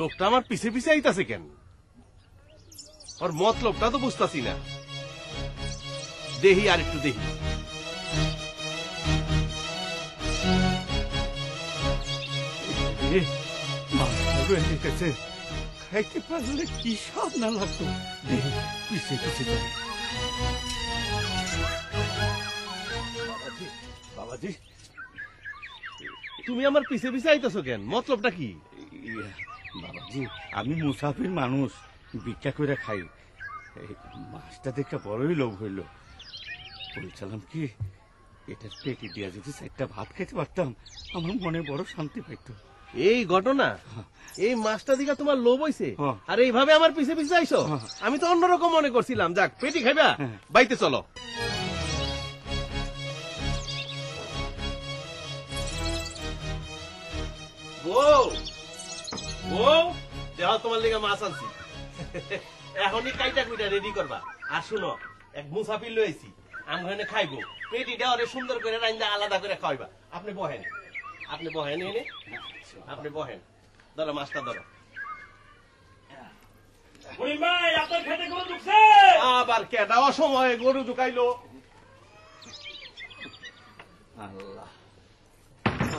লোকটা আমার পিছে পিছে আইতাছে কেন? ওর মতলবটা তো বুঝতাছি না। দেহি আর একটু দেহি। খাইতে পারলে কি সব না লাগতো। পিছে পিছে যায়। বাবাজি, তুমি আমার পিছে পিছে আইতাছো কেন? মতলবটা কি? বাবাজি, আমি মুসাফির মানুষ, ভিক্ষা করে খাই। মাছটা দেখে বড়ই লোভ হইল। বলছিলাম কি, এটার পেটে দিয়া যদি 4টা ভাত খেতে পারতাম, আমার মনে বড় শান্তি পাইত। এই ঘটনা? এই মাছটা দিকে তোমার লোভ হইছে আর এইভাবে আমার পিছে পিছে আইছো? আমি তো অন্যরকম মনে করছিলাম। যাক, পেটি খাইবা, বাইতে চলো। বউ, বউ, দেখো তোমার লেগে মাছ আনছি। এখনই কাইটা কুইটা রেডি করবা। আর শুনো, এক মুসাফির লইছি, আমি খাইবো। পেটিটা ওরে সুন্দর করে রাইন্দা আলাদা করে খাওয়াইবা। আপনি বহেন, আপনি বহেন, এনে আপনি বহেন। ধরো মাছটা, ধরো। আবার কেটা অসময়ে গরু ঢুকাইলো? আল্লাহ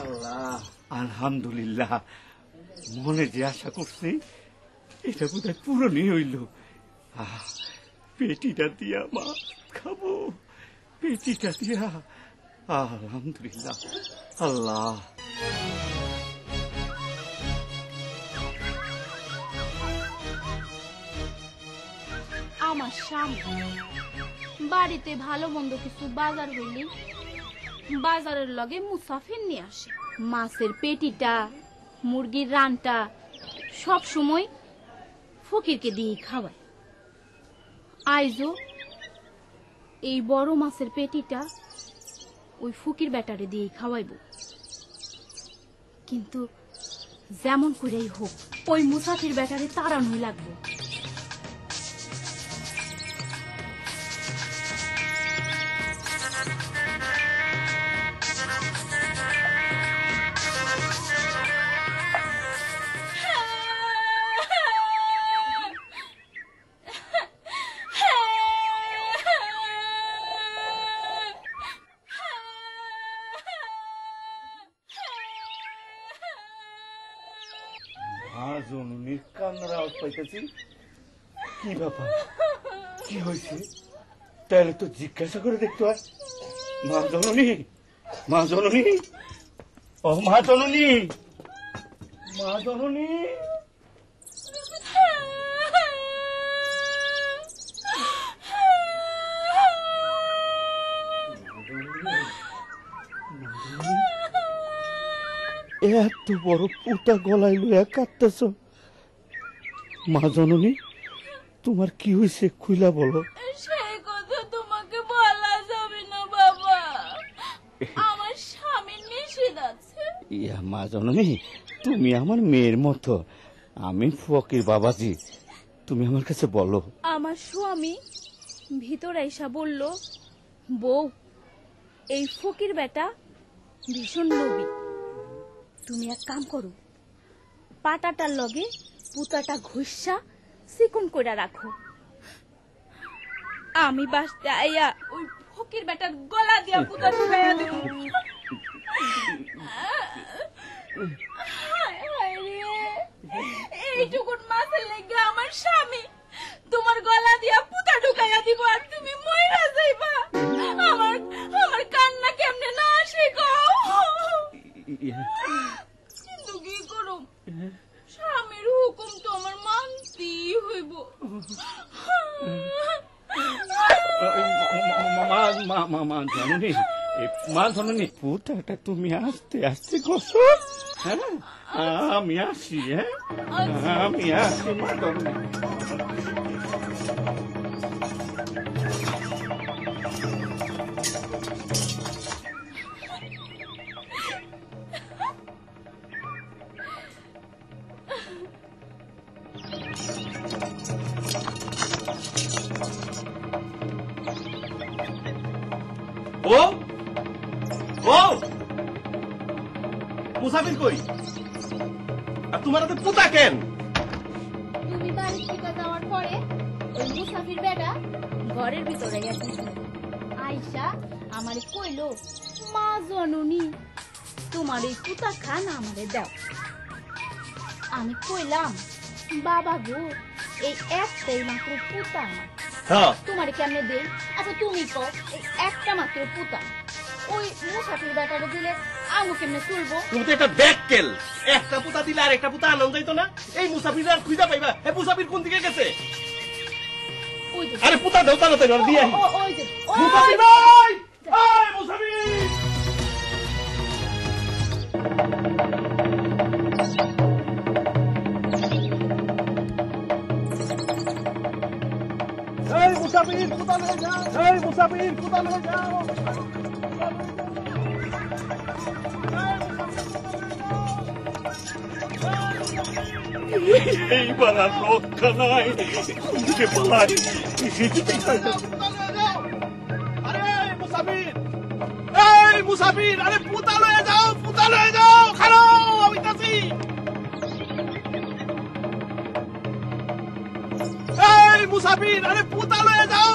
আল্লাহ, আলহামদুলিল্লাহ। মনে যে আশা করছি এটা বোধহয় পূরণই হইল। পেটিটা দিয়া মাছ খাবো, পেটিটা দিয়া। আলহামদুলিল্লাহ। আল্লাহ, আমার স্বামী বাড়িতে ভালো মন্দ কিছু বাজার হইলে বাজারের লগে মুসাফির নিয়ে আসে। মাছের পেটিটা, মুরগির রানটা সব সময় ফকিরকে দিয়ে খাওয়ায়। আইজো এই বড় মাছের পেটিটা ওই ফকির বেটারে দিয়ে খাওয়াইব। কিন্তু যেমন করেই হোক ওই মুসাফির বেটারে তাড়ানোই লাগবে। জননীর কান্নার আওয়াজ পাইতেছি। কি ব্যাপার, কি হয়েছে? তাহলে তো জিজ্ঞাসা করে দেখতে হয়। মা জননী, মা জননী, ও মা জননী, মা জননী। এত বড় পুতা গলায় লইয়া কাঁদতেছ, মা জননী, তোমার কি হয়েছে? খুইলা বলো। সেই কথা তোমাকে বলা যাবে না বাবা, আমার স্বামীর নিষেধ আছে। ইয়া মা জননী, তুমি আমার মেয়ের মতো, আমি ফকির বাবাজি, তুমি আমার কাছে বলো। আমার স্বামী ভিতরে এসা বলল, বউ, এই ফকির বেটা ভীষণ লোভী। তুমি এক কাম করো, পাটাটার লগে পুতাটা ঘষা চিকন কইরা রাখো। আমি বাসতে আইয়া ওই ফকির বেটার গলা দিয়া পুতা ঢুকাইয়া দেব। এইটুকুন মাছের লেগে আমার স্বামী তোমার গলা দিয়া পুতা ঢুকাইয়া দিব আর তুমি মইরা যাইবা। আমার আমার কান্না কেমনে না আসে গো। কিন্তু কি করুম, স্বামীর হুকুম তো আমার মানতেই হইব। জননী, মা জননী, পুতাটা তুমি আস্তে আস্তে ঘষো। হ্যাঁ, আমি আসি। হ্যাঁ, আমি আসি মা জননী। ও ও মুসাফির কই? আর তোমার হাতে পুতা কেন? যাওয়ার পরে ওই মুসাফির বেটা ঘরের ভিতরে গেছে আয়সা আমারে কইলো মা জননী তোমার এই পুতা খান আমারে দাও আমি কইলাম বাবা গো এই একটাই মাত্র পুতা আমার হ্যাঁ তোমারে কেমনে দেই আচ্ছা তুমি কও এই একটা মাত্র পুতা ওই মুসাফির বেটারে দিলে আমু কেমনে চলবো তুমি তো একটা ব্যাককেল একটা পুতা দিলে আর একটা পুতা আনন্দ যাইতো না এই মুসাফির আর খুঁজা পাইবা এই মুসাফির কোন দিকে গেছে ওই যে আরে পুতা দাও তাড়াতাড়ি ওর দিয়ে আহি। ওই যে মুসাফির ভাই এই মুসাফির এই মুসাফির পুতা লয়ে যাও এই মুসাফির পুতা লয়ে যাও এইবার আর রক্ষা নাই, কোন দিকে পালাই? আরে মুসাফির এই মুসাফির আরে পুতা লয়ে যাও খালো আমি তাছি এই মুসাফির আরে পুতা লয়ে যাও